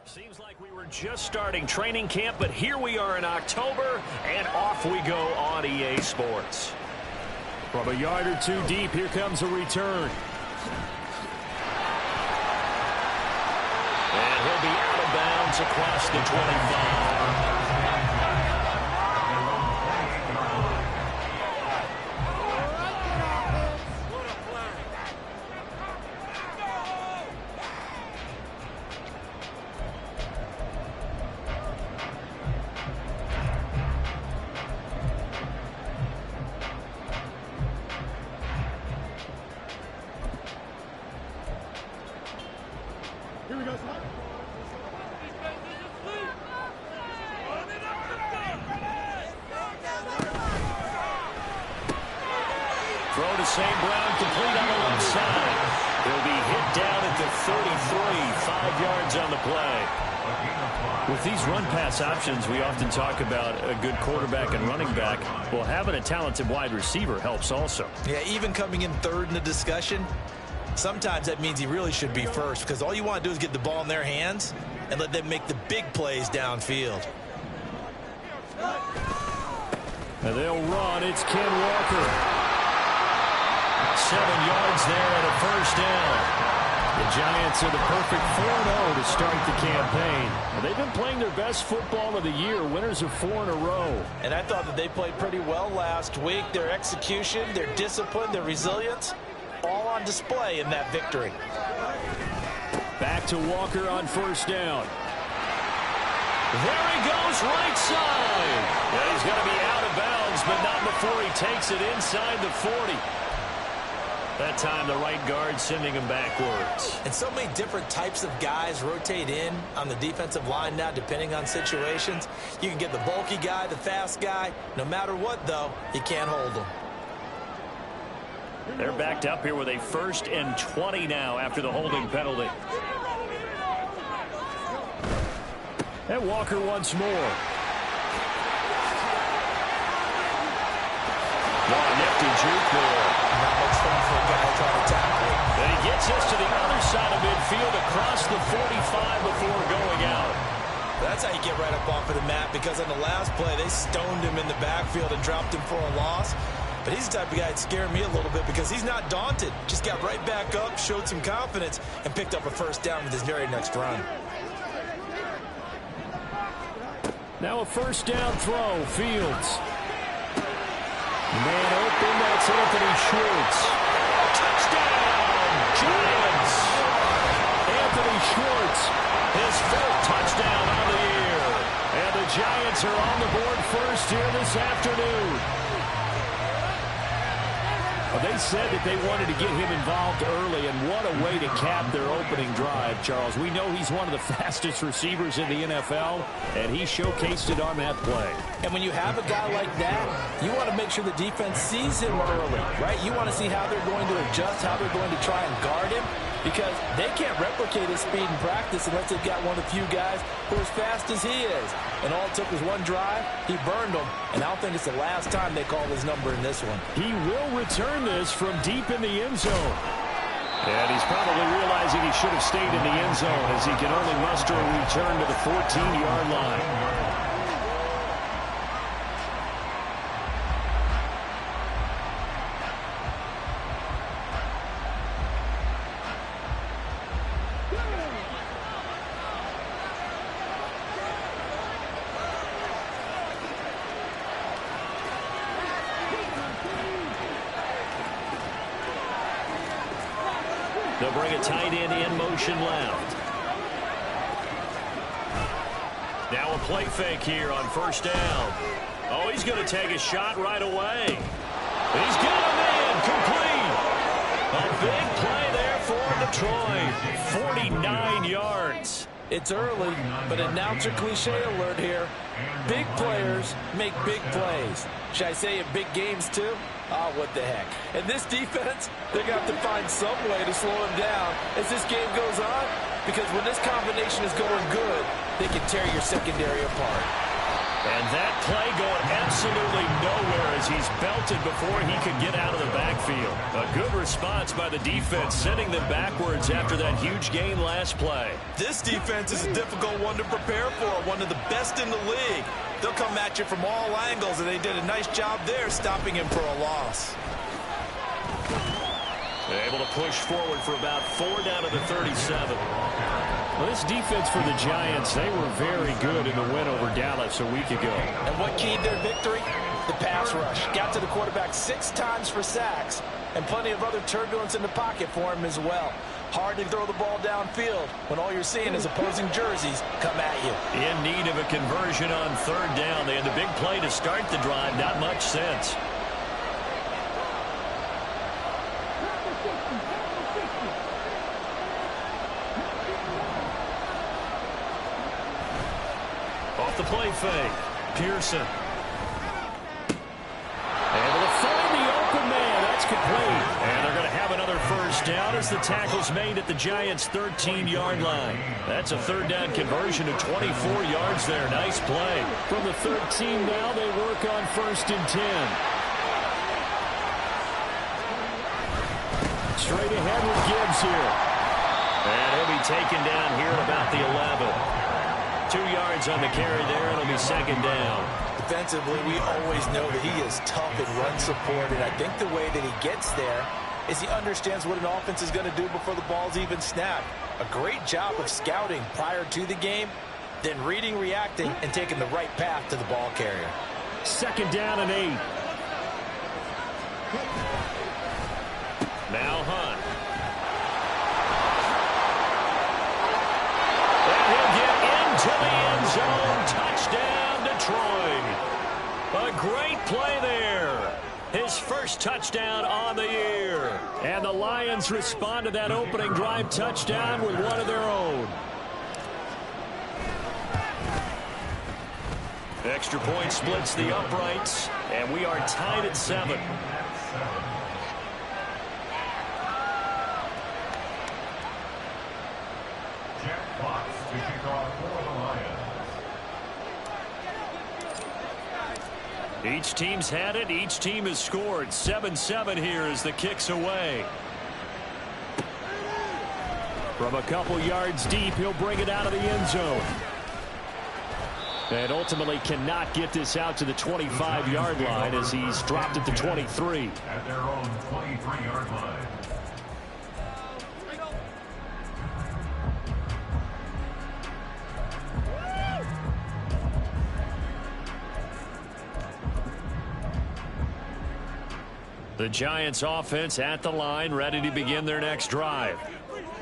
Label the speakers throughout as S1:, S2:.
S1: Seems like we were just starting training camp, but here we are in October, and off we go on EA Sports. From a yard or two deep, here comes a return. And he'll be out of bounds across the 25. Throw to St. Brown, complete on the left side. He'll be hit down at the 33, 5 yards on the play. With these run-pass options, we often talk about a good quarterback and running back. Well, having a talented wide receiver helps also.
S2: Yeah, even coming in third in the discussion, sometimes that means he really should be first, because all you want to do is get the ball in their hands and let them make the big plays downfield.
S1: And they'll run. It's Ken Walker. 7 yards there and a first down. The Giants are the perfect 4-0 to start the campaign. They've been playing their best football of the year, winners of 4 in a row.
S2: And I thought that they played pretty well last week. Their execution, their discipline, their resilience, all on display in that victory.
S1: Back to Walker on first down. There he goes, right side. And he's going to be out of bounds, but not before he takes it inside the 40. That time, the right guard sending him backwards.
S2: And so many different types of guys rotate in on the defensive line now, depending on situations. You can get the bulky guy, the fast guy. No matter what, though, you can't hold them.
S1: They're backed up here with a 1st and 20 now after the holding penalty. And Walker once more. Nifty juke there.
S2: Not much fun for a guy trying to tackle.
S1: And he gets us to the other side of midfield across the 45 before going out.
S2: That's how you get right up off of the mat, because on the last play, they stoned him in the backfield and dropped him for a loss. But he's the type of guy that scared me a little bit because he's not daunted. Just got right back up, showed some confidence, and picked up a first down with his very next run.
S1: Now a first down throw, Fields. Man open, that's Anthony Schwartz. Touchdown, Giants! Anthony Schwartz, his 4th touchdown on the year. And the Giants are on the board first here this afternoon. Well, they said that they wanted to get him involved early, and what a way to cap their opening drive, Charles. We know he's one of the fastest receivers in the NFL, and he showcased it on that play.
S2: And when you have a guy like that, you want to make sure the defense sees him early, right? You want to see how they're going to adjust, how they're going to try and guard him, because they can't replicate his speed in practice unless they've got one of the few guys who are as fast as he is. And all it took was one drive. He burned them, and I don't think it's the last time they call his number in this one.
S1: He will return this from deep in the end zone. And he's probably realizing he should have stayed in the end zone as he can only muster a return to the 14-yard line. They'll bring a tight end in motion left. Now a play fake here on first down. Oh, he's going to take a shot right away. He's got him in, complete. A big play there for Detroit. 49 yards.
S2: It's early, but announcer cliche alert here. Big players make big plays. Should I say in big games too? Oh, what the heck. And this defense, they're going to have to find some way to slow him down as this game goes on, because when this combination is going good, they can tear your secondary apart.
S1: And that play going absolutely nowhere as he's belted before he could get out of the backfield. A good response by the defense, sending them backwards after that huge gain last play.
S2: This defense is a difficult one to prepare for, one of the best in the league. They'll come at you from all angles, and they did a nice job there stopping him for a loss.
S1: They're able to push forward for about 4 down to the 37.
S3: Well, this defense for the Giants, they were very good in the win over Dallas a week ago.
S2: And what keyed their victory? The pass rush. Got to the quarterback 6 times for sacks, and plenty of other turbulence in the pocket for him as well. Hard to throw the ball downfield when all you're seeing is opposing jerseys come at you.
S1: In need of a conversion on 3rd down. They had the big play to start the drive. Not much sense. Off the play fake. Pearson. Able to find the open man. That's complete. And they're going to have another first down as the tackle's made at the Giants' 13-yard line. That's a 3rd down conversion of 24 yards there. Nice play.
S3: From the 13 now, they work on 1st and 10. Straight ahead with Gibbs here.
S1: And he'll be taken down here at about the 11. 2 yards on the carry there. It'll be 2nd down.
S2: Defensively, we always know that he is tough and run support, and I think the way that he gets there is he understands what an offense is going to do before the ball's even snapped. A great job of scouting prior to the game, then reading, reacting, and taking the right path to the ball carrier.
S3: 2nd down and 8.
S1: Now Hunt. And he'll get into the end zone. Touchdown, Detroit. A great play there. His first touchdown on the year.
S3: And the Lions respond to that opening drive touchdown with one of their own.
S1: Extra point splits the uprights, and we are tied at 7. Each team's had it. Each team has scored. 7-7 here as the kick's away.
S3: From a couple yards deep, he'll bring it out of the end zone. And ultimately cannot get this out to the 25-yard line as he's dropped at the 23.
S4: At their own 23-yard line.
S1: The Giants offense at the line, ready to begin their next drive.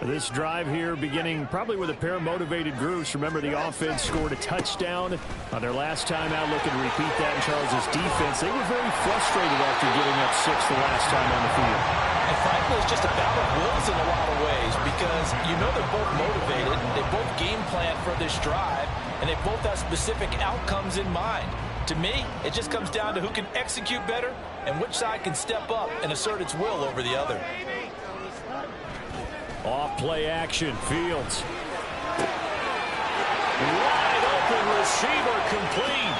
S3: This drive here beginning probably with a pair of motivated groups. Remember, the offense scored a touchdown on their last time out, looking to repeat that in Charles' defense. They were very frustrated after giving up 6 the last time on the field.
S2: And frankly, it's just a battle of wills in a lot of ways because you know they're both motivated. They both game plan for this drive, and they both have specific outcomes in mind. To me, it just comes down to who can execute better and which side can step up and assert its will over the other.
S3: Off play action, Fields.
S1: Wide open receiver complete.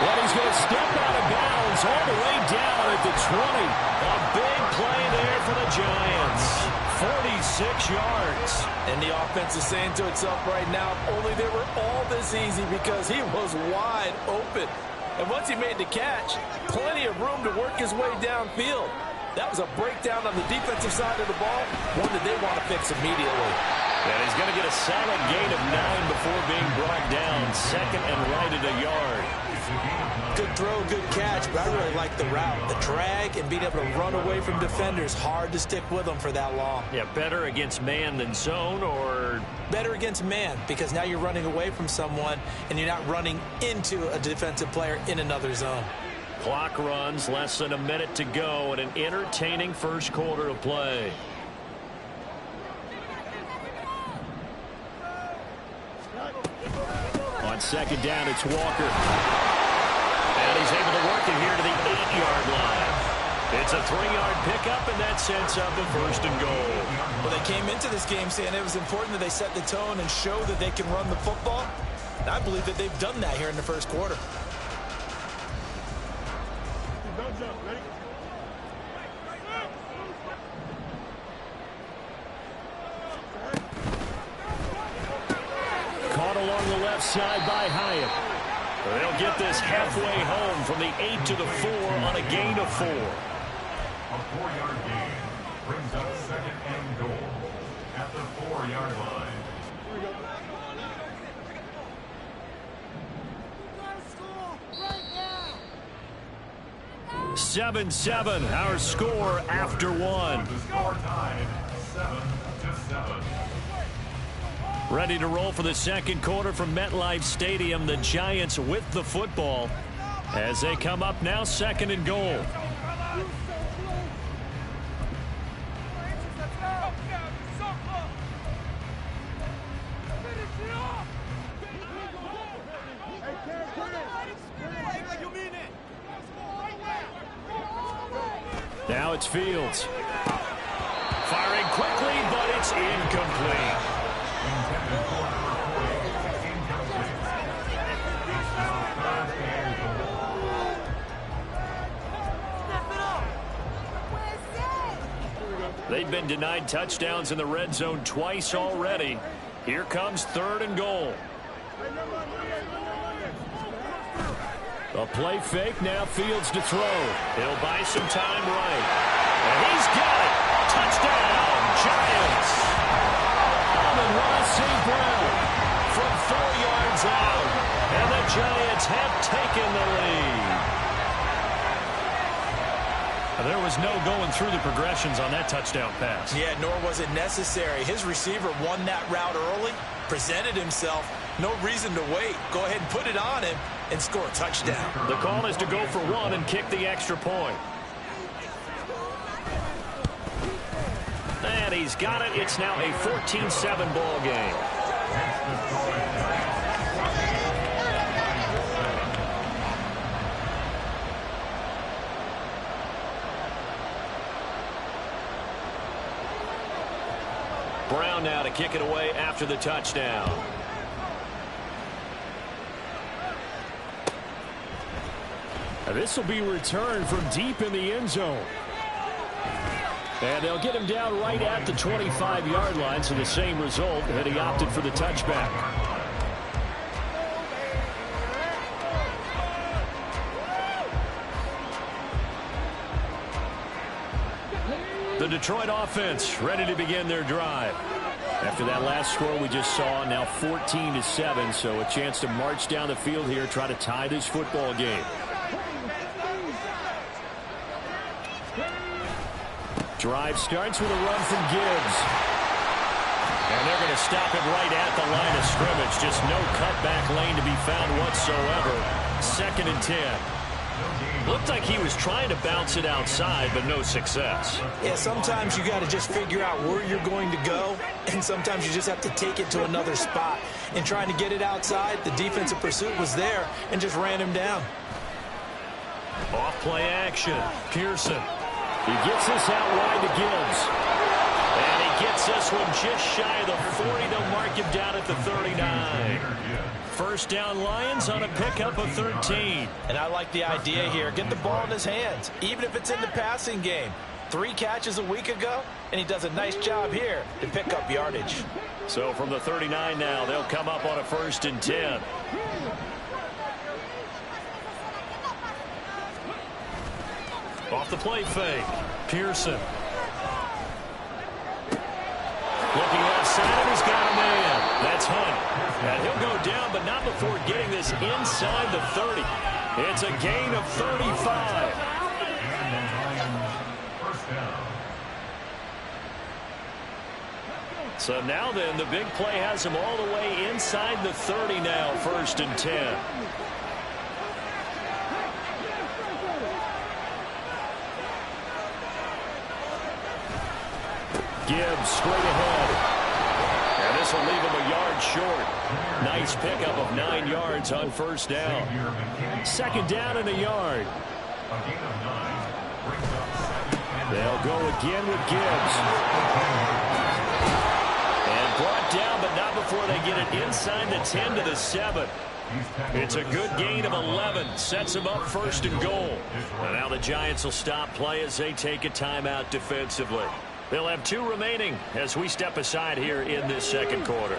S3: Well, he's going to step out of bounds all the way down at the 20.
S1: A big play there for the Giants. 46 yards.
S2: And the offense is saying to itself right now, only they were all this easy because he was wide open. And once he made the catch, plenty of room to work his way downfield. That was a breakdown on the defensive side of the ball, one that they want to fix immediately.
S1: And he's going to get a solid gain of 9 before being brought down. 2nd and right at a yard.
S2: Good throw, good catch, but I really like the route. The drag and being able to run away from defenders, hard to stick with them for that long.
S1: Yeah, better against man than zone, or
S2: better against man because now you're running away from someone and you're not running into a defensive player in another zone.
S1: Clock runs, less than a minute to go, and an entertaining first quarter of play.
S3: On 2nd down, it's Walker.
S1: And he's able to work it here to the 8-yard line. It's a 3-yard pickup, and that sets up a 1st and goal.
S2: Well, they came into this game saying it was important that they set the tone and show that they can run the football. I believe that they've done that here in the first quarter.
S3: Caught along the left side by Hyatt. They'll get this halfway home from the 8 to the 4 on a gain of 4.
S4: A 4-yard gain brings up second and goal at the 4-yard line.
S3: 7-7, our score after one.
S4: The score tied 7-7.
S3: Ready to roll for the second quarter from MetLife Stadium. The Giants with the football as they come up now, second and goal. Now it's Fields. Firing quickly, but it's incomplete. They've been denied touchdowns in the red zone twice already. Here comes third and goal. A play fake, now Fields to throw. He'll buy some time right. And he's got it. Touchdown, Giants. Amon-Ra St. Brown from 4 yards out. And the Giants have taken the lead. There was no going through the progressions on that touchdown pass.
S2: Yeah, nor was it necessary. His receiver won that route early, presented himself. No reason to wait. Go ahead and put it on him and score a touchdown.
S3: The call is to go for one and kick the extra point. And he's got it. It's now a 14-7 ball game. Brown now to kick it away after the touchdown. This will be returned from deep in the end zone. And they'll get him down right at the 25-yard line, so the same result, and he opted for the touchback. The Detroit offense ready to begin their drive. After that last score we just saw, now 14-7, so a chance to march down the field here, try to tie this football game. Drive starts with a run from Gibbs. And they're going to stop it right at the line of scrimmage. Just no cutback lane to be found whatsoever. 2nd and 10. Looked like he was trying to bounce it outside, but no success.
S2: Yeah, sometimes you got to just figure out where you're going to go, and sometimes you just have to take it to another spot. In trying to get it outside, the defensive pursuit was there and just ran him down.
S3: Off play action. Pearson. He gets this out wide to Gibbs. And he gets this one just shy of the 40. They'll mark him down at the 39. First down Lions on a pickup of 13.
S2: And I like the idea here. Get the ball in his hands, even if it's in the passing game. 3 catches a week ago, and he does a nice job here to pick up yardage.
S3: So from the 39 now, they'll come up on a 1st and 10. Off the play fake. Pearson. Looking left side, and he's got a man. That's Hunt. And he'll go down, but not before getting this inside the 30. It's a gain of 35. So now then, the big play has him all the way inside the 30 now, 1st and 10. Gibbs straight ahead. And this will leave him a yard short. Nice pickup of 9 yards on 1st down. 2nd down and a yard. They'll go again with Gibbs. And
S1: Brought down, but not before they get it inside the 10 to the 7. It's a good gain of 11. Sets them up first and goal. And now the Giants will stop play as they take a timeout defensively. They'll have 2 remaining as we step aside here in this second quarter.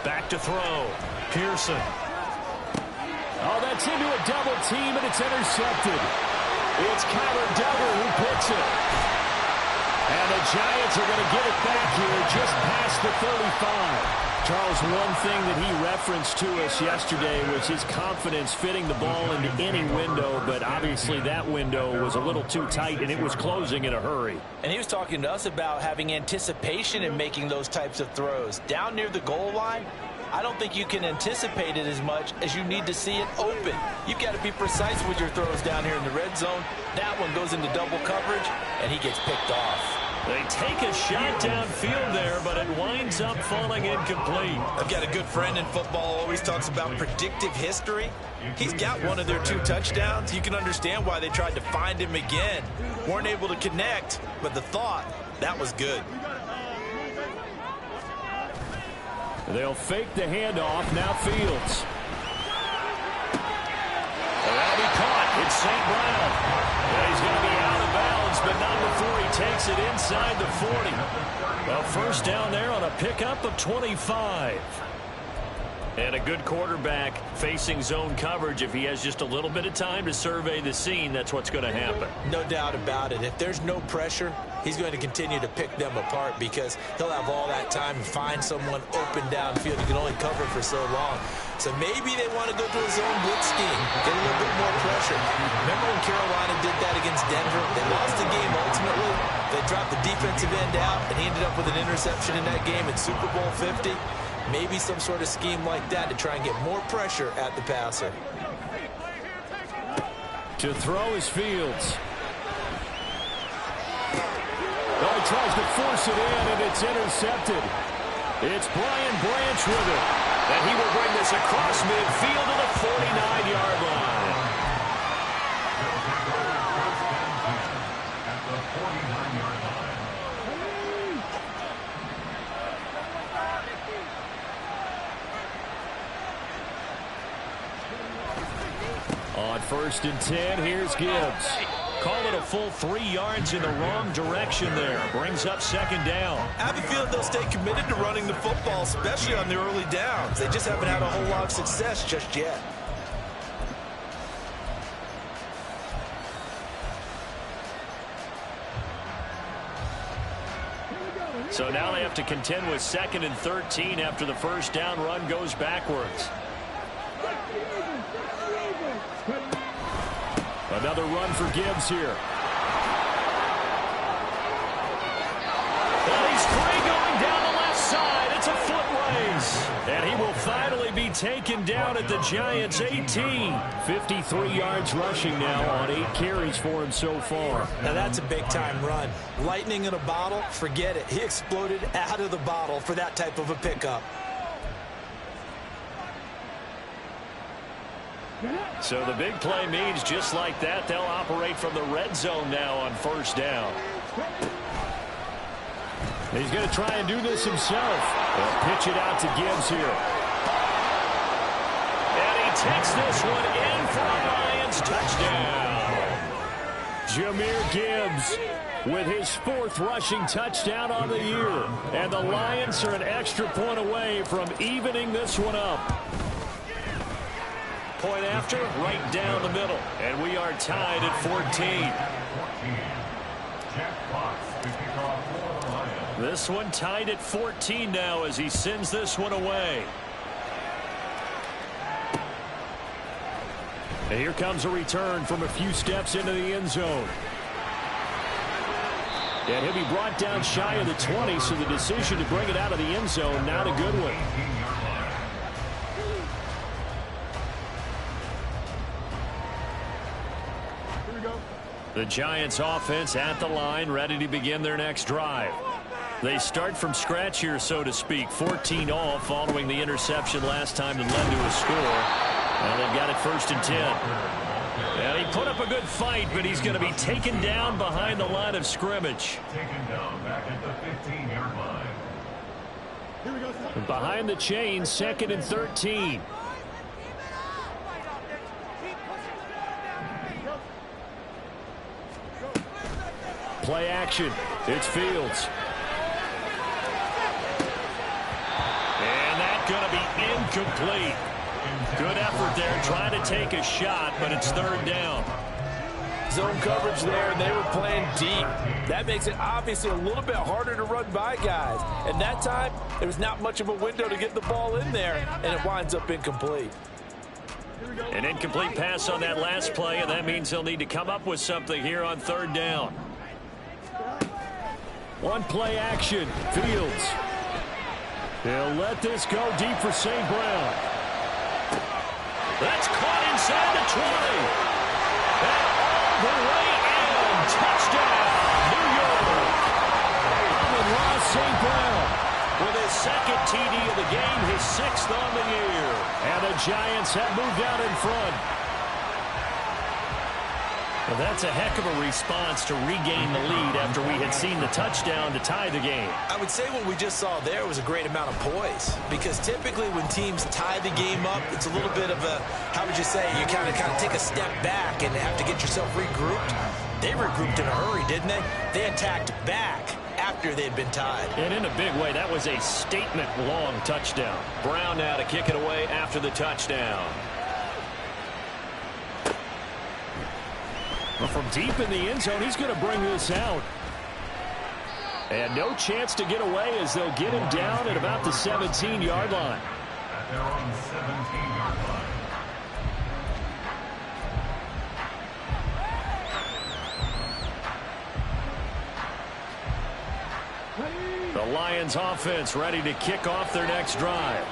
S1: Back to throw. Pearson.
S3: Oh, that's into a double team, and it's intercepted. It's Kyler Duggar who picks it. And the Giants are going to get it back here just past the 35. Charles, one thing that he referenced to us yesterday was his confidence fitting the ball into any window, but obviously that window was a little too tight, and it was closing in a hurry.
S2: And he was talking to us about having anticipation in making those types of throws. Down near the goal line, I don't think you can anticipate it as much as you need to see it open. You've got to be precise with your throws down here in the red zone. That one goes into double coverage, and he gets picked off.
S1: They take a shot downfield there, but it winds up falling incomplete.
S2: I've got a good friend in football, always talks about predictive history. He's got one of their 2 touchdowns. You can understand why they tried to find him again. Weren't able to connect, but the thought, that was good.
S3: They'll fake the handoff. Now Fields.
S1: That'll be caught. It's St. Brown. And he's going to be out of bounds, but not before he takes it inside the 40. A first down there on a pickup of 25. And a good quarterback facing zone coverage. If he has just a little bit of time to survey the scene, that's what's going to happen.
S2: No doubt about it. If there's no pressure, he's going to continue to pick them apart because he'll have all that time to find someone open downfield. He can only cover for so long. So maybe they want to go to a zone blitz scheme, get a little bit more pressure. Remember when Carolina did that against Denver? They lost the game ultimately. They dropped the defensive end out, and he ended up with an interception in that game in Super Bowl 50. Maybe some sort of scheme like that to try and get more pressure at the passer.
S3: To throw is Fields. Oh, he tries to force it in, and it's intercepted. It's Brian Branch with it.
S1: And he will bring this across midfield to the 49-yard line.
S4: At the 49-yard line.
S3: On 1st and 10, here's Gibbs.
S1: Call it a full 3 yards in the wrong direction there. Brings up 2nd down.
S2: I have a feeling they'll stay committed to running the football, especially on the early downs. They just haven't had a whole lot of success just yet.
S1: So now they have to contend with 2nd and 13 after the first down run goes backwards.
S3: Another run for Gibbs here.
S1: And he's free going down the left side. It's a foot race. And he will finally be taken down at the Giants' 18.
S3: 53 yards rushing now on 8 carries for him so far.
S2: Now that's a big-time run. Lightning in a bottle, forget it. He exploded out of the bottle for that type of a pickup.
S1: So the big play means just like that, they'll operate from the red zone now on 1st down.
S3: He's going to try and do this himself. They'll pitch it out to Gibbs here.
S1: And he takes this one in for a Lions touchdown.
S3: Jahmyr Gibbs with his 4th rushing touchdown on the year. And the Lions are an extra point away from evening this one up.
S1: Point after, right down the middle. And we are tied at 14. This one tied at 14 now as he sends this one away.
S3: And here comes a return from a few steps into the end zone. And he'll be brought down shy of the 20, so the decision to bring it out of the end zone, not a good one.
S1: The Giants offense at the line, ready to begin their next drive. They start from scratch here, so to speak. 14 all following the interception last time that led to a score. Well, they've got it 1st and 10. And he put up a good fight, but he's going to be taken down behind the line of scrimmage.
S4: Taken down back at the 15-yard line.
S3: Behind the chains, 2nd and 13. Play action. It's Fields.
S1: And that's going to be incomplete. Good effort there trying to take a shot, but it's 3rd down.
S2: Zone coverage there, and they were playing deep. That makes it obviously a little bit harder to run by guys. And that time, there was not much of a window to get the ball in there, and it winds up incomplete.
S1: An incomplete pass on that last play, and that means they'll need to come up with something here on 3rd down.
S3: One play action. Fields. They'll let this go deep for St. Brown.
S1: That's caught inside the 20. And all the way in. Touchdown, New York.
S3: Amon-Ra St. Brown
S1: with his 2nd TD of the game, his 6th on the year.
S3: And the Giants have moved out in front.
S1: Well, that's a heck of a response to regain the lead after we had seen the touchdown to tie the game.
S2: I would say what we just saw there was a great amount of poise, because typically when teams tie the game up, it's a little bit of a, how would you say, you kind of take a step back and have to get yourself regrouped. They regrouped in a hurry, didn't they? They attacked back after they had been tied.
S1: And in a big way, that was a statement-long touchdown. Brown now to kick it away after the touchdown.
S3: Well, from deep in the end zone, he's going to bring this out. And no chance to get away as they'll get him down at about the 17-yard line.
S4: At their own 17-yard line.
S1: The Lions offense ready to kick off their next drive.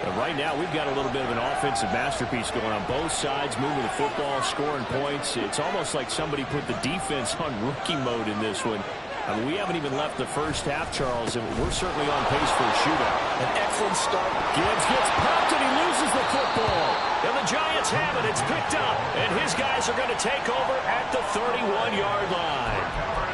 S3: And right now, we've got a little bit of an offensive masterpiece going on both sides, moving the football, scoring points. It's almost like somebody put the defense on rookie mode in this one. I mean, we haven't even left the first half, Charles, and we're certainly on pace for a shootout.
S2: An excellent start.
S3: Gibbs gets popped, and he loses the football.
S1: And the Giants have it. It's picked up. And his guys are going to take over at the 31-yard line.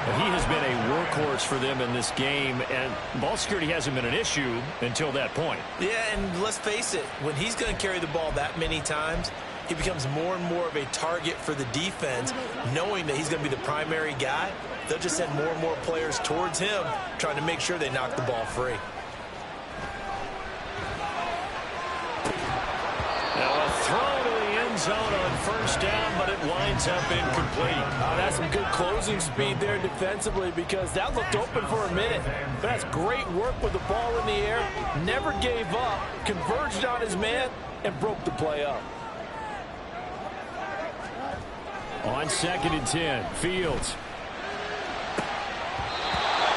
S3: He has been a workhorse for them in this game, and ball security hasn't been an issue until that point.
S2: Yeah, and let's face it, when he's going to carry the ball that many times, he becomes more and more of a target for the defense, knowing that he's going to be the primary guy. They'll just send more and more players towards him, trying to make sure they knock the ball free.
S1: Now a throw to the end zone on 1st down, but it winds up incomplete.
S2: Oh, that's some good closing speed there defensively, because that looked open for a minute. But that's great work with the ball in the air. Never gave up, converged on his man, and broke the play up.
S3: On 2nd and 10, Fields.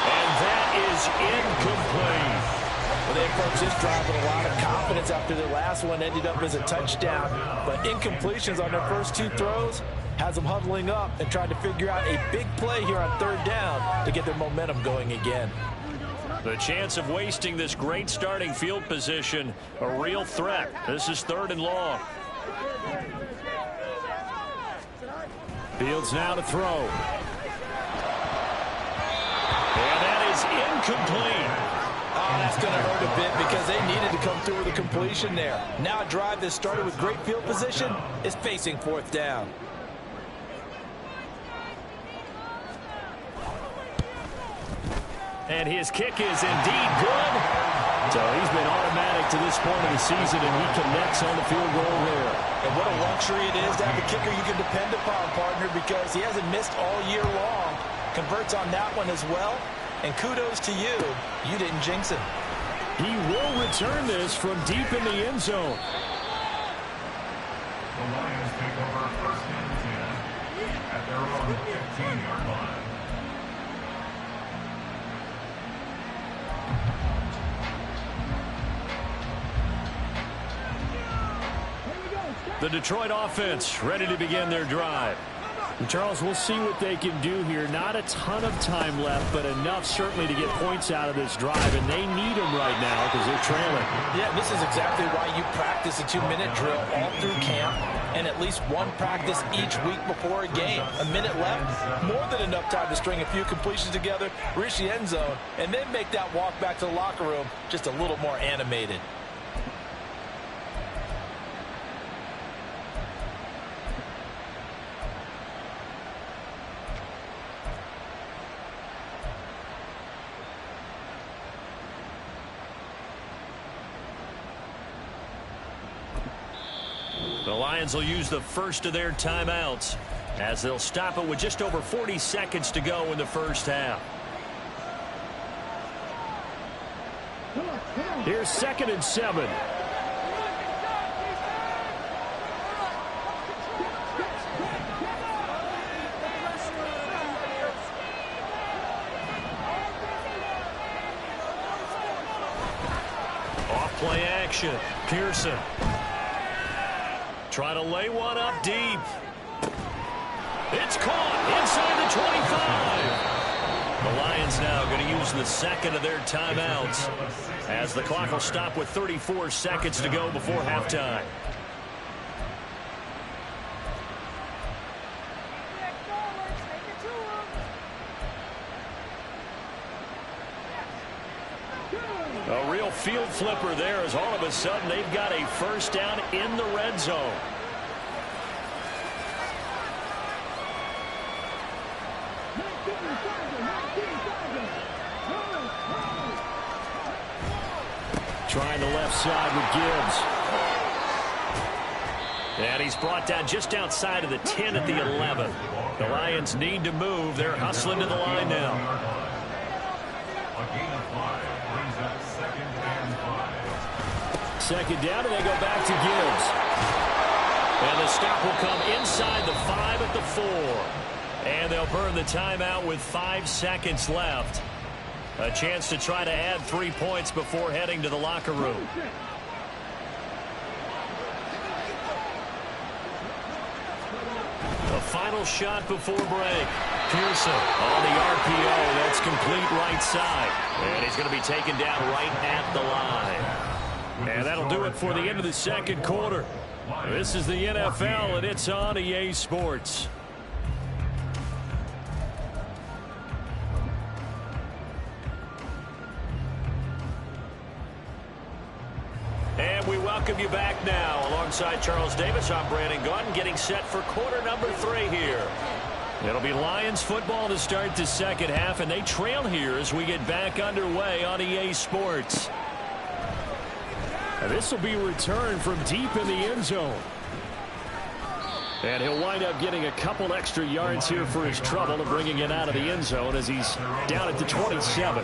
S1: And that is incomplete.
S2: Well, they approached this drive with a lot of confidence after their last one ended up as a touchdown. But incompletions on their first 2 throws has them huddling up and trying to figure out a big play here on 3rd down to get their momentum going again.
S1: The chance of wasting this great starting field position, a real threat. This is 3rd and long.
S3: Fields now to throw.
S1: And that is incomplete.
S2: Oh, that's going to hurt a bit because they needed to come through with a completion there. Now a drive that started with great field position is facing 4th down.
S1: And his kick is indeed good.
S3: So he's been automatic to this point of the season, and he connects on the field goal there.
S2: And what a luxury it is to have a kicker you can depend upon, partner, because he hasn't missed all year long. Converts on that one as well. And kudos to you. You didn't jinx him.
S3: He will return this from deep in the end zone.
S4: The Lions take over 1st and 10 at their own 15-yard line.
S1: The Detroit offense ready to begin their drive.
S3: And Charles, we'll see what they can do here. Not a ton of time left, but enough certainly to get points out of this drive, and they need them right now because they're trailing.
S2: Yeah, this is exactly why you practice a 2-minute drill all through camp and at least one practice each week before a game. A minute left, more than enough time to string a few completions together, reach the end zone, and then make that walk back to the locker room just a little more animated.
S1: The Lions will use the first of their timeouts as they'll stop it with just over 40 seconds to go in the first half.
S3: Here's 2nd and 7.
S1: Off play action. Pearson. Try to lay one up deep. It's caught inside the 25. The Lions now going to use the second of their timeouts as the clock will stop with 34 seconds to go before halftime. A real field flipper there as all of a sudden they've got a first down in the red zone.
S3: Trying the left side with Gibbs.
S1: And he's brought down just outside of the 10 at the 11. The Lions need to move. They're hustling to the line now.
S4: A gain of 5 brings up 2nd and 5.
S3: Second down, and they go back to Gibbs.
S1: And the stop will come inside the 5 at the 4. And they'll burn the timeout with 5 seconds left. A chance to try to add 3 points before heading to the locker room. The final shot before break. Pearson on the RPO. That's complete right side. And he's going to be taken down right at the line.
S3: And that'll do it for the end of the second quarter. This is the NFL, and it's on EA Sports.
S1: And we welcome you back now. Alongside Charles Davis, I'm Brandon Gaudin, getting set for quarter number 3 here.
S3: It'll be Lions football to start the second half, and they trail here as we get back underway on EA Sports. And this will be a return from deep in the end zone. And he'll wind up getting a couple extra yards here for his trouble of bringing it out of the end zone as he's down at the 27.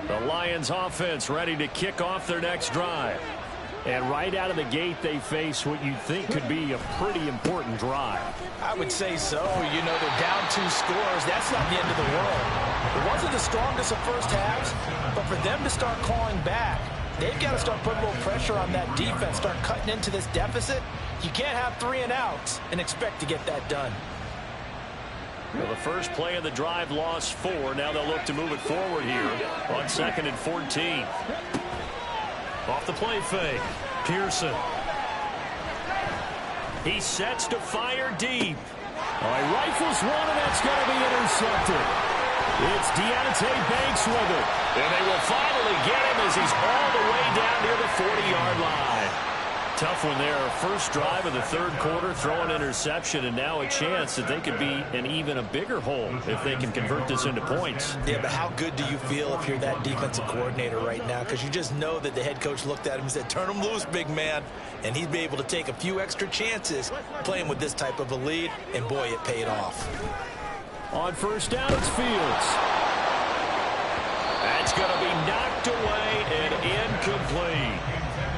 S3: The Lions offense ready to kick off their next drive. And right out of the gate, they face what you'd think could be a pretty important drive.
S2: I would say so. You know, they're down 2 scores. That's not the end of the world. It wasn't the strongest of first halves, but for them to start clawing back, they've got to start putting a little pressure on that defense, start cutting into this deficit. You can't have 3 and outs and expect to get that done.
S1: Well, the first play of the drive lost 4. Now they'll look to move it forward here on 2nd and 14. Off the play fake. Pearson. He sets to fire deep.
S3: He rifles one, and that's going to be intercepted. It's Deontay Banks with it.
S1: And they will finally get him as he's all the way down near the 40-yard line. Tough one there. First drive of the third quarter, throw an interception, and now a chance that they could be in even a bigger hole if they can convert this into points.
S2: Yeah, but how good do you feel if you're that defensive coordinator right now? Because you just know that the head coach looked at him and said, turn him loose, big man. And he'd be able to take a few extra chances playing with this type of a lead, and boy, it paid off.
S3: On first down, it's Fields.
S1: That's going to be knocked away and incomplete.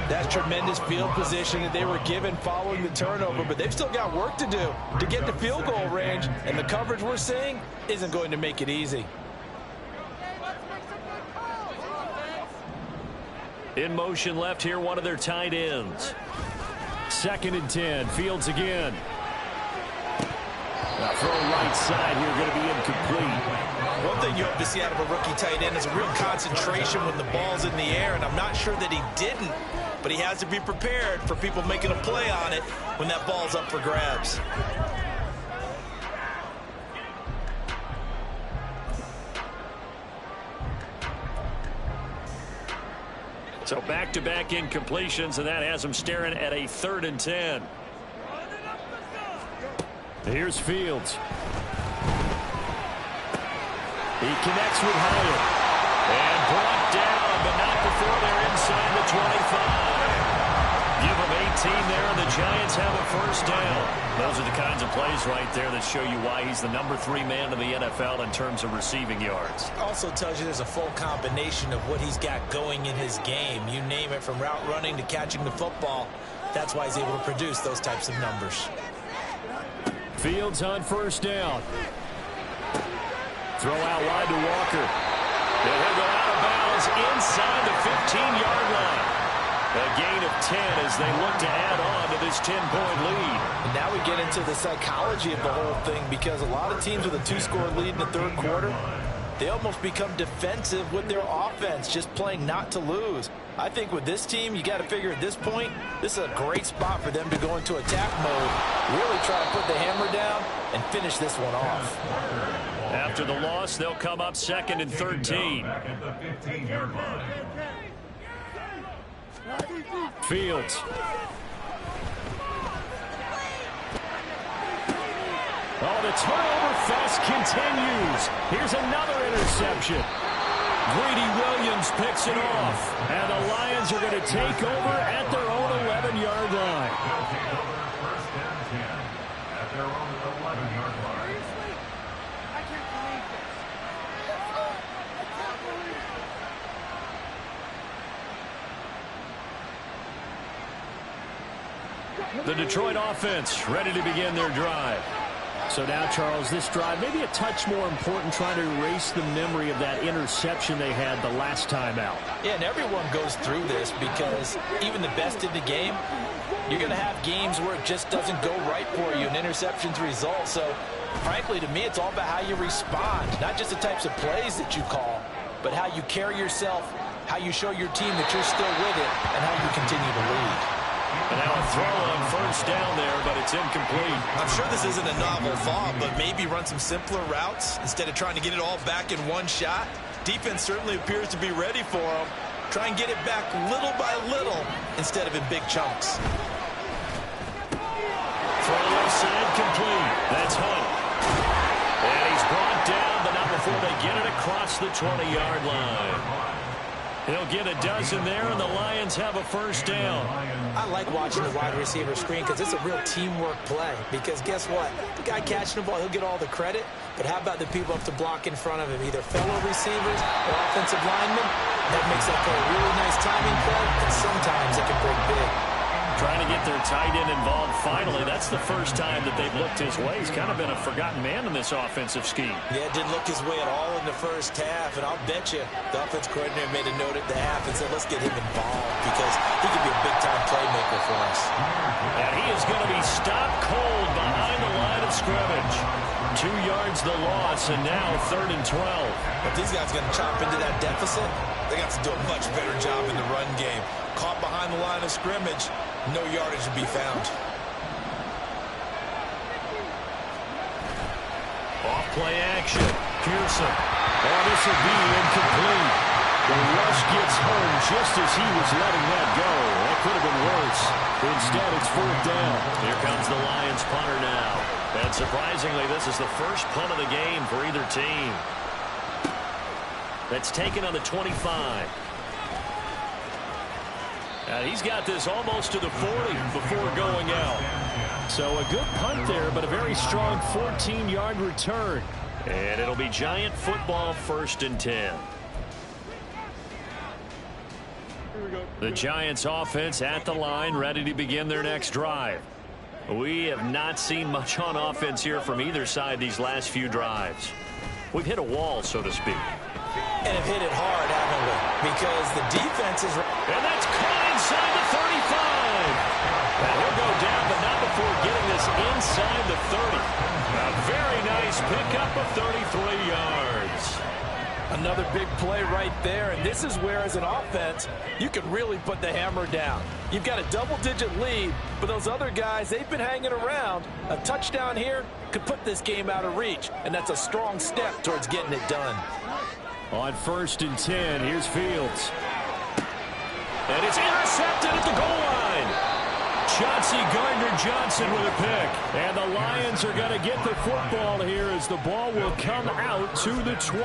S2: That's tremendous field position that they were given following the turnover, but they've still got work to do to get to field goal range, and the coverage we're seeing isn't going to make it easy.
S1: In motion left here, one of their tight ends.
S3: 2nd and 10. Fields again. Now throw right side here, going to be incomplete.
S2: One thing you hope to see out of a rookie tight end is a real concentration when the ball's in the air, and I'm not sure that he didn't, but he has to be prepared for people making a play on it when that ball's up for grabs.
S1: So back-to-back incompletions, and that has him staring at a 3rd and 10.
S3: Here's Fields.
S1: He connects with Hyatt. And brought down, but not before they're inside the 25. Give him 18 there, and the Giants have a 1st down. Those are the kinds of plays right there that show you why he's the number 3 man in the NFL in terms of receiving yards.
S2: Also tells you there's a full combination of what he's got going in his game. You name it, from route running to catching the football. That's why he's able to produce those types of numbers.
S3: Fields on 1st down. Throw out wide to Walker.
S1: And he'll go out of bounds inside the 15-yard line. A gain of 10 as they look to add on to this 10-point lead.
S2: And now we get into the psychology of the whole thing, because a lot of teams with a 2-score lead in the 3rd quarter, they almost become defensive with their offense, just playing not to lose. I think with this team, you got to figure at this point, this is a great spot for them to go into attack mode, really try to put the hammer down and finish this one off.
S1: After the loss, they'll come up 2nd and 13.
S3: Fields. Oh, the turnover fest continues. Here's another interception. Greedy Williams picks it off. And the Lions are going to take over at their own 11-yard line.
S4: First and 10 at their own 11-yard line.
S3: The Detroit offense ready to begin their drive. So now, Charles, this drive maybe a touch more important, trying to erase the memory of that interception they had the last time out.
S2: Yeah, and everyone goes through this, because even the best in the game, you're going to have games where it just doesn't go right for you, and interceptions result. So, frankly, to me, it's all about how you respond, not just the types of plays that you call, but how you carry yourself, how you show your team that you're still with it, and how you continue to lead.
S1: And now a throw on 1st down there, but it's incomplete.
S2: I'm sure this isn't a novel thought, but maybe run some simpler routes instead of trying to get it all back in one shot. Defense certainly appears to be ready for them. Try and get it back little by little instead of in big chunks.
S1: Throw left side complete. That's Hunt. And he's brought down, but not before they get it across the 20-yard line. He'll get a dozen there, and the Lions have a 1st down.
S2: I like watching the wide receiver screen, because it's a real teamwork play. Because guess what? The guy catching the ball, he'll get all the credit. But how about the people up to block in front of him, either fellow receivers or offensive linemen? That makes that play a really nice timing play, and sometimes it can break big.
S1: Trying to get their tight end involved finally. That's the first time that they've looked his way. He's kind of been a forgotten man in this offensive scheme.
S2: Yeah, didn't look his way at all in the first half, and I'll bet you the offense coordinator made a note at the half and said, let's get him involved, because he could be a big-time playmaker for us.
S1: And he is going to be stopped cold behind the line of scrimmage. 2 yards the loss, and now 3rd and 12.
S2: If these guys are going to chop into that deficit, they got to do a much better job in the run game. Caught behind the line of scrimmage, no yardage to be found.
S1: Off play action. Pearson. Oh, this will be incomplete. The rush gets home just as he was letting that go. That could have been worse. Instead, it's 4th down. Here comes the Lions punter now. And surprisingly, this is the first punt of the game for either team. That's taken on the 25. And he's got this almost to the 40 before going out.
S3: So a good punt there, but a very strong 14-yard return.
S1: And it'll be Giant football, 1st and 10. The Giants offense at the line, ready to begin their next drive. We have not seen much on offense here from either side these last few drives. We've hit a wall, so to speak.
S2: And have hit it hard, haven't we? Because the defense is...
S1: And that of 33 yards.
S2: Another big play right there, and this is where, as an offense, you can really put the hammer down. You've got a double-digit lead, but those other guys, they've been hanging around. A touchdown here could put this game out of reach, and that's a strong step towards getting it done.
S3: On 1st and 10, here's Fields.
S1: And it's intercepted at the goal line. Chauncey Gardner-Johnson with a pick.
S3: And the Lions are going to get the football here as the ball will come out to the 20.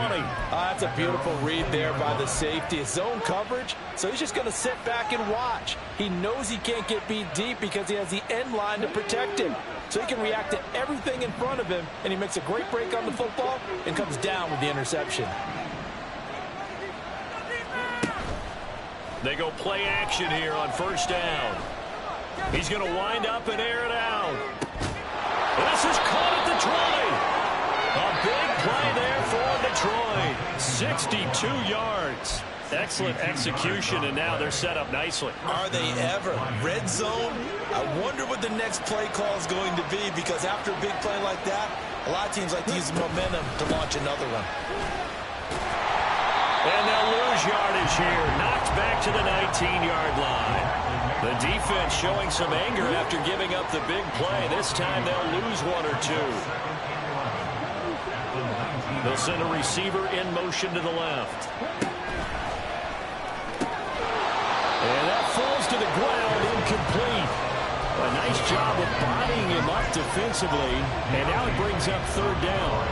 S2: That's a beautiful read there by the safety. It's zone coverage, so he's just going to sit back and watch. He knows he can't get beat deep because he has the end line to protect him. So he can react to everything in front of him, and he makes a great break on the football and comes down with the interception.
S1: They go play action here on 1st down. He's going to wind up and air it out. And this is caught at the 20. A big play there for Detroit. 62 yards. Excellent execution, and now they're set up nicely.
S2: Are they ever? Red zone? I wonder what the next play call is going to be, because after a big play like that, a lot of teams like to use the momentum to launch another one.
S1: And they'll lose yardage here. Knocked back to the 19-yard line. The defense showing some anger after giving up the big play. This time they'll lose one or two. They'll send a receiver in motion to the left. And that falls to the ground, incomplete. A nice job of bodying him up defensively. And now it brings up 3rd down.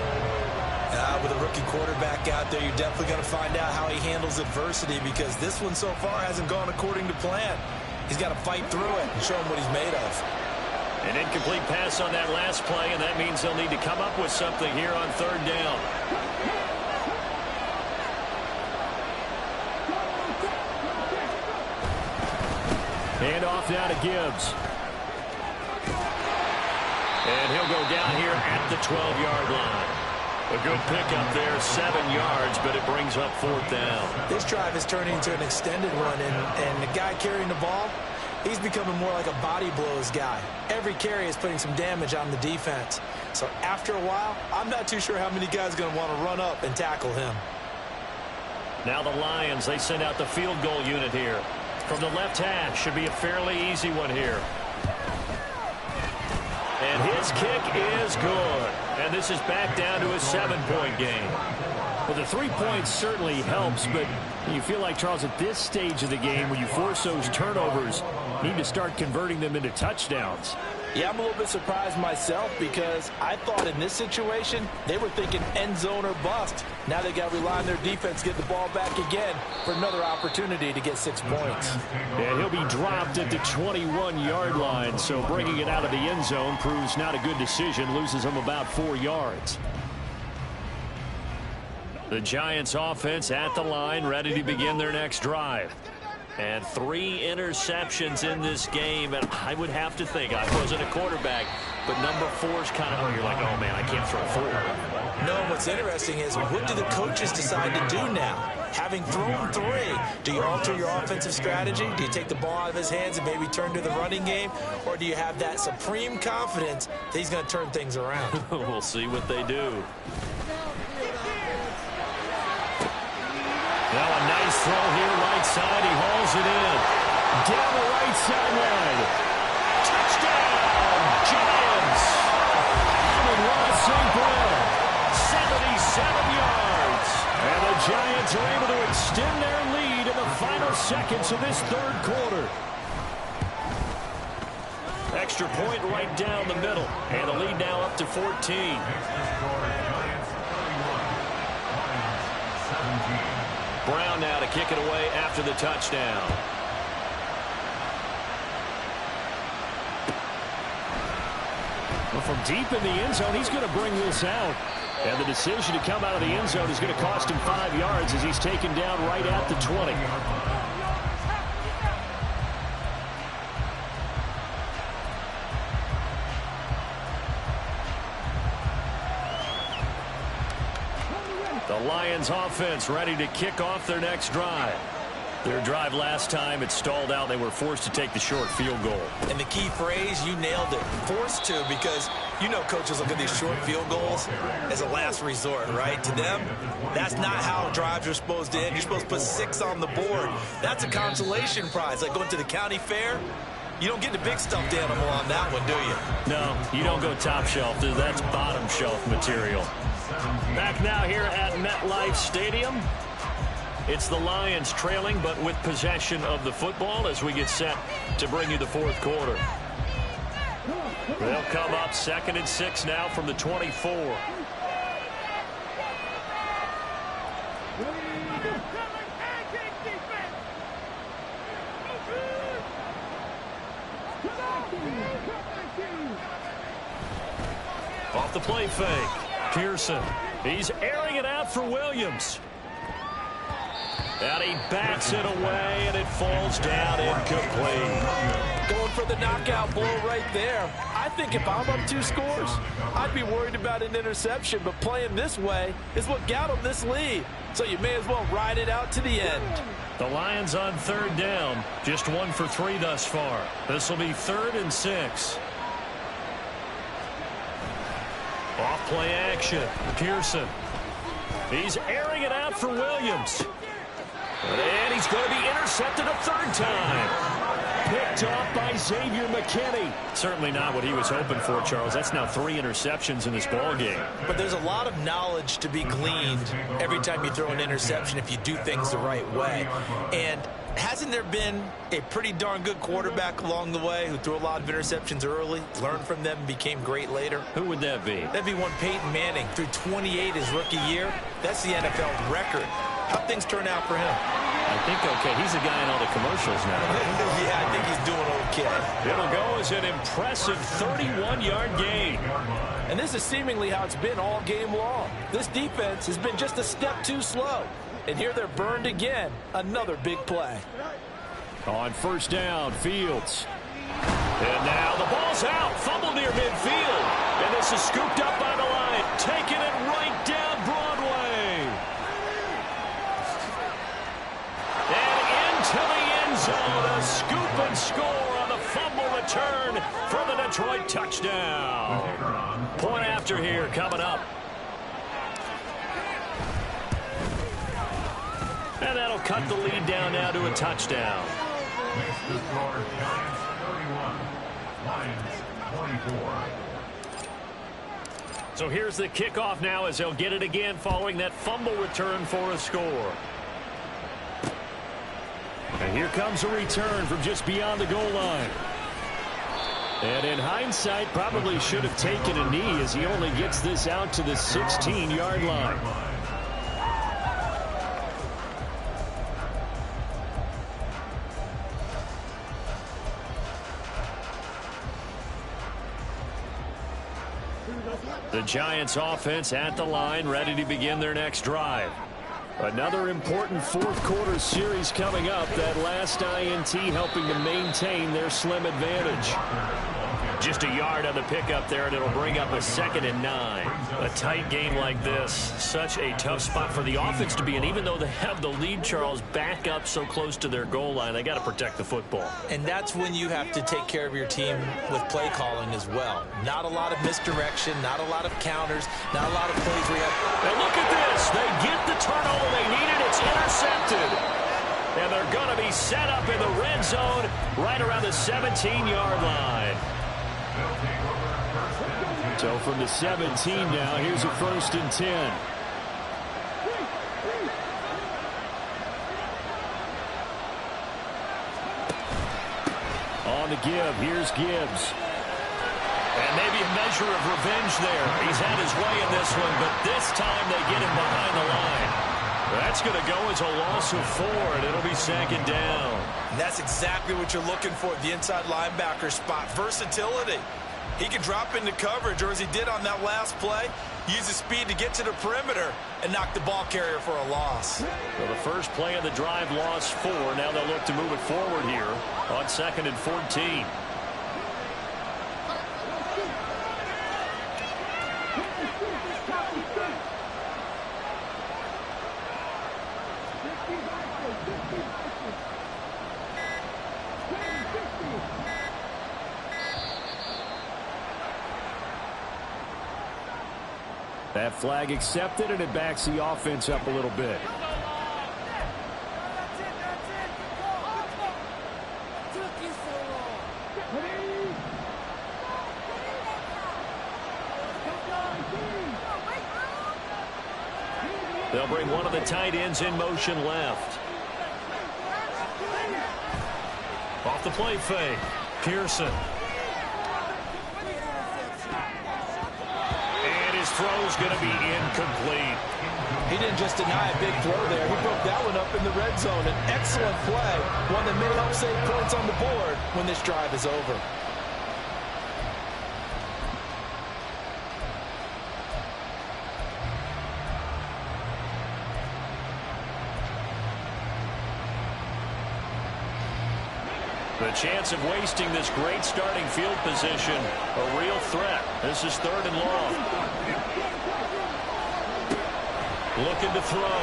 S2: With a rookie quarterback out there, you're definitely going to find out how he handles adversity, because this one so far hasn't gone according to plan. He's got to fight through it and show him what he's made of.
S1: An incomplete pass on that last play, and that means they'll need to come up with something here on 3rd down.
S3: And off now to Gibbs.
S1: And he'll go down here at the 12-yard line. A good pickup there, 7 yards, but it brings up 4th down.
S2: This drive is turning into an extended run, and the guy carrying the ball, he's becoming more like a body blows guy. Every carry is putting some damage on the defense. So after a while, I'm not too sure how many guys are going to want to run up and tackle him.
S1: Now the Lions, they send out the field goal unit here. From the left hash, should be a fairly easy one here. And his kick is good. And this is back down to a 7-point game.
S3: Well, the 3 points certainly helps, but you feel like, Charles, at this stage of the game, when you force those turnovers, you need to start converting them into touchdowns.
S2: Yeah, I'm a little bit surprised myself, because I thought in this situation they were thinking end zone or bust. Now they got to rely on their defense to get the ball back again for another opportunity to get 6 points.
S3: And he'll be dropped at the 21-yard line, so bringing it out of the end zone proves not a good decision, loses him about 4 yards.
S1: The Giants offense at the line, ready to begin their next drive. And 3 interceptions in this game, and I would have to think, I wasn't a quarterback, but number 4's kind of, you're like, oh man, I can't throw 4.
S2: No, what's interesting is, what do the coaches decide to do now? Having thrown 3, do you alter your offensive strategy? Do you take the ball out of his hands and maybe turn to the running game? Or do you have that supreme confidence that he's going to turn things around?
S1: We'll see what they do. Now a nice throw here, right side. He hauls it in.
S3: Down the right sideline.
S1: Touchdown, Giants.
S3: Amon-Ra St. Brown.
S1: 77 yards.
S3: And the Giants are able to extend their lead in the final seconds of this 3rd quarter.
S1: Extra point right down the middle. And the lead now up to 14. Brown now to kick it away after the touchdown.
S3: Well, from deep in the end zone, he's going to bring this out. And the decision to come out of the end zone is going to cost him 5 yards as he's taken down right at the 20. The Lions offense ready to kick off their next drive.
S1: Their drive last time, it stalled out. They were forced to take the short field goal.
S2: And the key phrase, you nailed it. Forced to, because you know coaches look at these short field goals as a last resort, right? To them, that's not how drives are supposed to end. You're supposed to put 6 on the board. That's a consolation prize. Like going to the county fair, you don't get the big stuffed animal on that one, do you?
S1: No, you don't go top shelf. That's bottom shelf material. Back now here at MetLife Stadium. It's the Lions trailing, but with possession of the football as we get set to bring you the fourth quarter. They'll come up 2nd and 6 now from the 24. Off the play fake. Pearson. He's airing it out for Williams. And he bats it away, and it falls down incomplete.
S2: Going for the knockout blow right there. I think if I'm up 2 scores, I'd be worried about an interception, but playing this way is what got them this lead. So you may as well ride it out to the end.
S1: The Lions on 3rd down, just 1 for 3 thus far. This will be 3rd and 6. Off play action. Pearson. He's airing it out for Williams. And he's going to be intercepted a 3rd time. Picked off by Xavier McKinney. Certainly not what he was hoping for, Charles. That's now 3 interceptions in this ballgame.
S2: But there's a lot of knowledge to be gleaned every time you throw an interception if you do things the right way. And hasn't there been a pretty darn good quarterback along the way who threw a lot of interceptions early, learned from them, and became great later?
S1: Who would that be?
S2: That'd be one Peyton Manning. Threw 28 his rookie year. That's the NFL record. How'd things turn out for him?
S1: I think okay. He's a guy in all the commercials now.
S2: Yeah, I think he's doing okay.
S1: It'll go as an impressive 31-yard gain.
S2: And this is seemingly how it's been all game long. This defense has been just a step too slow. And here they're burned again. Another big play.
S3: On 1st down, Fields.
S1: And now the ball's out. Fumble near midfield. And this is scooped up by the line. Taking it right down Broadway. And into the end zone. A scoop and score on the fumble return for the Detroit touchdown. Point after here coming up. And that'll cut the lead down now to a touchdown.
S4: Makes the score Giants 31, Lions 24.
S1: So here's the kickoff now as they'll get it again following that fumble return for a score. And here comes a return from just beyond the goal line. And in hindsight, probably should have taken a knee as he only gets this out to the 16-yard line. The Giants offense at the line, ready to begin their next drive. Another important fourth quarter series coming up. That last INT helping to maintain their slim advantage. Just a yard on the pickup there, and it'll bring up a 2nd and 9. A tight game like this, such a tough spot for the offense to be in. Even though they have the lead, Charles, back up so close to their goal line, they got to protect the football.
S2: And that's when you have to take care of your team with play calling as well. Not a lot of misdirection, not a lot of counters, not a lot of plays where you have...
S1: And look at this. They get the turnover they needed. It's intercepted. And they're going to be set up in the red zone right around the 17-yard line.
S3: So from the 17 now, here's a 1st and 10. On the give, here's Gibbs.
S1: And maybe a measure of revenge there. He's had his way in this one, but this time they get him behind the line. That's going to go as a loss of 4, and it'll be 2nd down.
S2: And that's exactly what you're looking for at the inside linebacker spot. Versatility. He can drop into coverage, or as he did on that last play, use his speed to get to the perimeter and knock the ball carrier for a loss.
S1: So the first play of the drive lost 4. Now they'll look to move it forward here on 2nd and 14.
S3: That flag accepted, and it backs the offense up a little bit.
S1: They'll bring one of the tight ends in motion left. Off the play fake. Pearson. And his throw's going to be incomplete.
S2: He didn't just deny a big throw there. He broke that one up in the red zone. An excellent play. One that may help save points on the board when this drive is over.
S1: The chance of wasting this great starting field position, a real threat. This is 3rd and long. Looking to throw.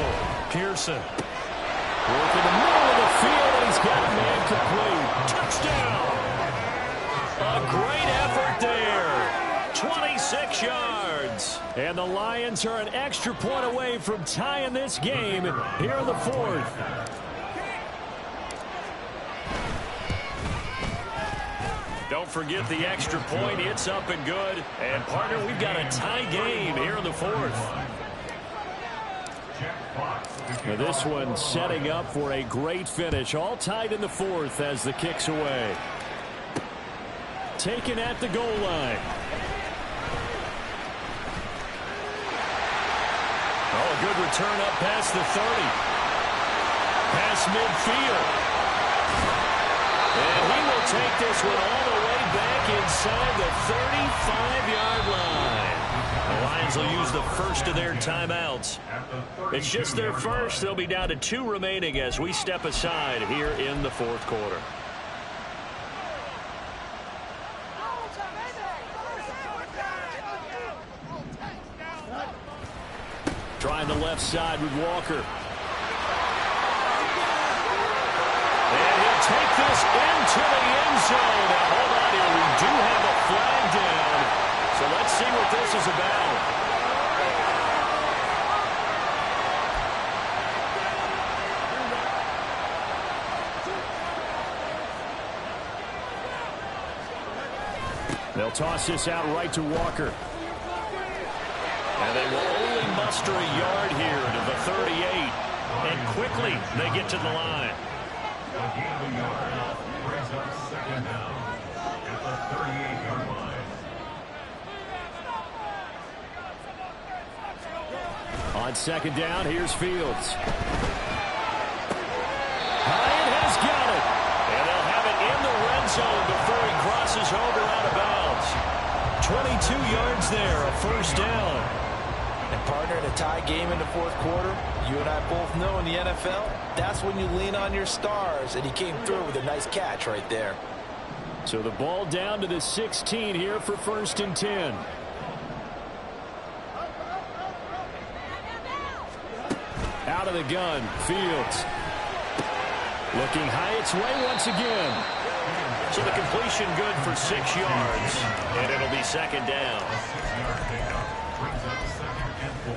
S1: Pearson.
S3: Work in the middle of the field, and he's got a man complete.
S1: Touchdown! A great effort there. 26 yards.
S3: And the Lions are an extra point away from tying this game here in the 4th.
S1: Don't forget the extra point. It's up and good. And, partner, we've got a tie game here in the 4th.
S3: Now this one setting up for a great finish. All tied in the 4th as the kick's away. Taken at the goal line.
S1: Oh, a good return up past the 30. Past midfield. And he will take this one all the way back inside the 35-yard line. The Lions will use the first of their timeouts. It's just their first. They'll be down to 2 remaining as we step aside here in the 4th quarter.
S3: Trying the left side with Walker.
S1: And he'll take this into the end zone. Now, hold on here. We do have a flag down. So let's see what this is about.
S3: They'll toss this out right to Walker.
S1: And they will only muster a yard here to the 38. And quickly they get to the line.
S4: Brings up 2nd down at the 38-yard line.
S3: On 2nd down, here's Fields. Hyatt has got it.
S1: And they'll have it in the red zone before he crosses over out of bounds. 22 yards there, a 1st down.
S2: And, partner, in a tie game in the 4th quarter, you and I both know in the NFL, that's when you lean on your stars, and he came through with a nice catch right there.
S3: So the ball down to the 16 here for 1st and 10. Out of the gun, Fields. Looking Hyatt's way once again.
S1: So the completion good for 6 yards, and it'll be 2nd down.
S4: A 6-yard pickup brings up 2nd and 4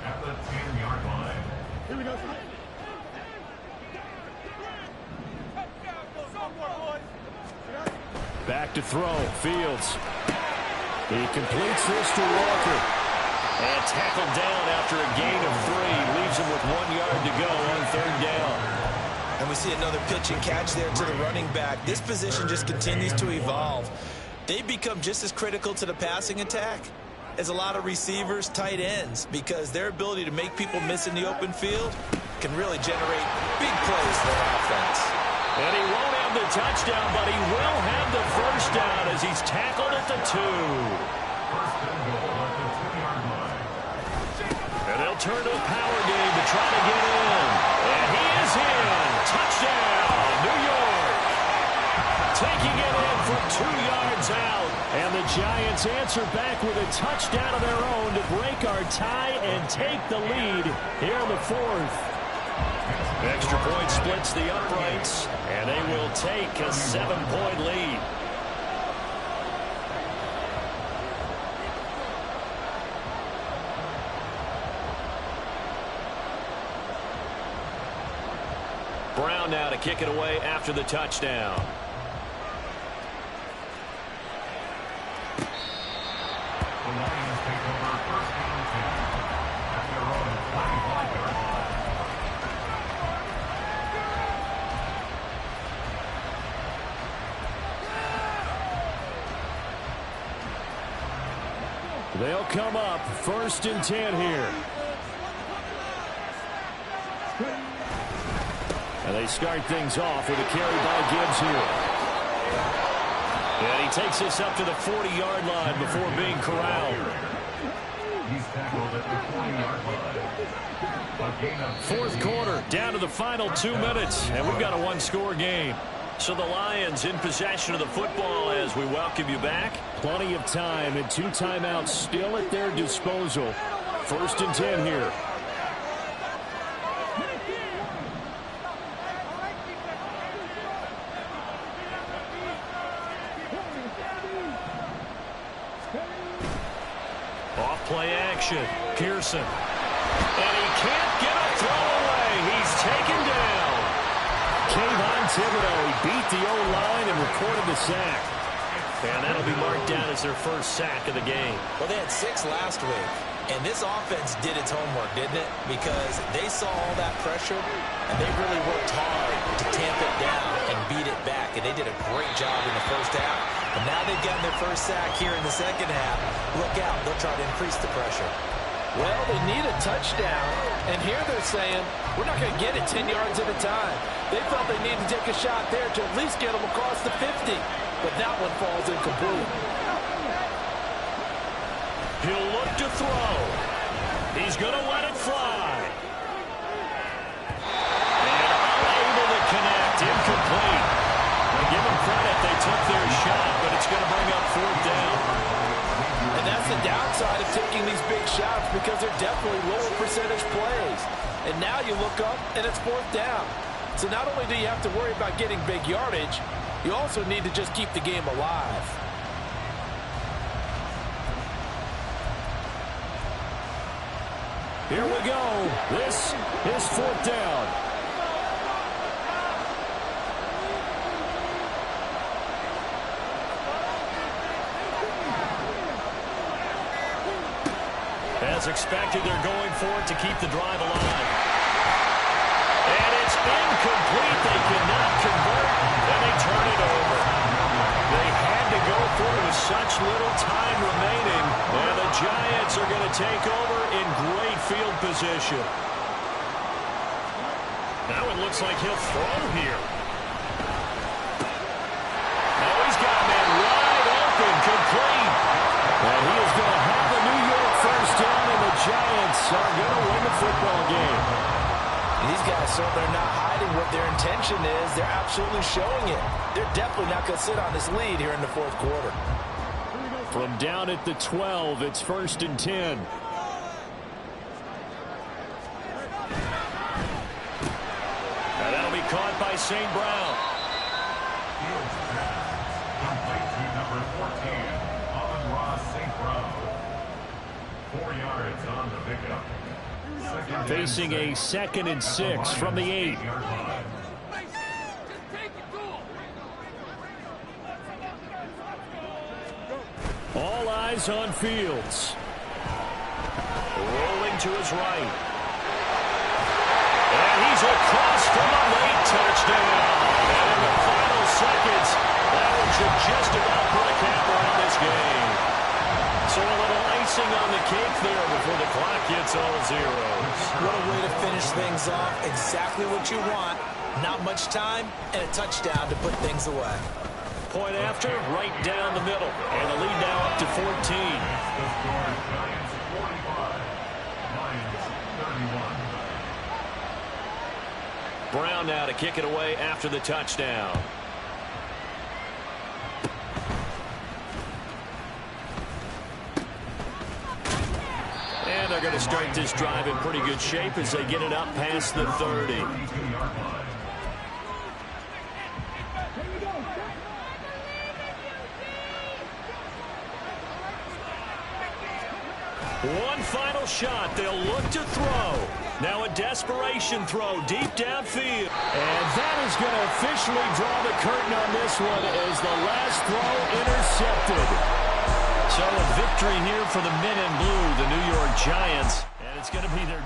S4: at the 10-yard line. Here we go.
S3: Back to throw, Fields. He completes this to Walker.
S1: And tackled down after a gain of 3. Leaves him with 1 yard to go on 3rd down.
S2: And we see another pitch and catch there to the running back. This position just continues to evolve. They've become just as critical to the passing attack as a lot of receivers, tight ends, because their ability to make people miss in the open field can really generate big plays for their offense.
S1: And he won't have the touchdown, but he will have the 1st down as he's tackled at the 2.
S4: 1st and goal at the 2-yard line.
S1: And they'll turn to a power game to try to get in. And he is in. Touchdown, New York. Taking it in from 2 yards out.
S3: And the Giants answer back with a touchdown of their own to break our tie and take the lead here in the 4th.
S1: Extra point splits the uprights, and they will take a 7-point lead. Brown now to kick it away after the touchdown.
S4: The Lions take over first and 10 at their own 25-yard line.
S3: They'll come up first and 10 here. And they start things off with a carry by Gibbs here.
S1: And he takes this up to the 40-yard line before being corralled.
S4: He's tackled at the 40-yard line. A gain of
S1: Fourth quarter, down to the final 2 minutes, and we've got a one-score game. So the Lions in possession of the football as we welcome you back.
S3: Plenty of time and 2 timeouts still at their disposal. First and 10 here.
S1: Play action. Pearson. And he can't get a throw away. He's taken down.
S3: Kayvon Thibodeau, he beat the O-line and recorded the sack.
S1: And that'll be marked down as their first sack of the game.
S2: Well, they had 6 last week. And this offense did its homework, didn't it? Because they saw all that pressure, and they really worked hard to tamp it down and beat it back. And they did a great job in the first half. And now they've gotten their first sack here in the second half. Look out. They'll try to increase the pressure. Well, they need a touchdown. And here they're saying, we're not going to get it 10 yards at a time. They felt they needed to take a shot there to at least get them across the 50. But that one falls incomplete.
S1: He'll look to throw. He's going to let it fly. And unable to connect. Incomplete. Give them credit. They took their shot, but it's going to bring up 4th down.
S2: And that's the downside of taking these big shots because they're definitely lower percentage plays. And now you look up, and it's 4th down. So not only do you have to worry about getting big yardage, you also need to just keep the game alive.
S3: Here we go. This is 4th down.
S1: As expected, they're going for it to keep the drive alive. And it's incomplete. They cannot convert, and they turn it over. They had to go for it with such little time remaining, and the Giants are going to take over in great field position. Now it looks like he'll throw here. Now he's got a man wide open, complete. And he is going to have a New York first down, and the Giants are going to win the football game.
S2: These guys certainly are not hiding what their intention is. They're absolutely showing it. They're definitely not going to sit on this lead here in the 4th quarter.
S3: From down at the 12, it's 1st and 10.
S1: And that'll be caught by St. Brown.
S4: Fields pass. Complete to number 14, Amon-Ra St. Brown. 4 yards on the pickup.
S3: Facing a 2nd and 6 from the 8. All eyes on Fields.
S1: Rolling to his right. And he's across from a late touchdown. And in the final seconds, that one should just about put a cap on this game. So a little icing on the cake there before the clock hits all zeros.
S2: What a way to finish things off. Exactly what you want. Not much time and a touchdown to put things away.
S1: Point after, right down the middle. And the lead now up to 14.
S4: The score is Giants 45, Lions 31.
S1: Brown now to kick it away after the touchdown. And they're going to start this drive in pretty good shape as they get it up past the 30. One final shot. They'll look to throw. Now a desperation throw deep downfield.
S3: And that is going to officially draw the curtain on this one as the last throw intercepted.
S1: So a victory here for the men in blue, the New York Giants. And it's going to be their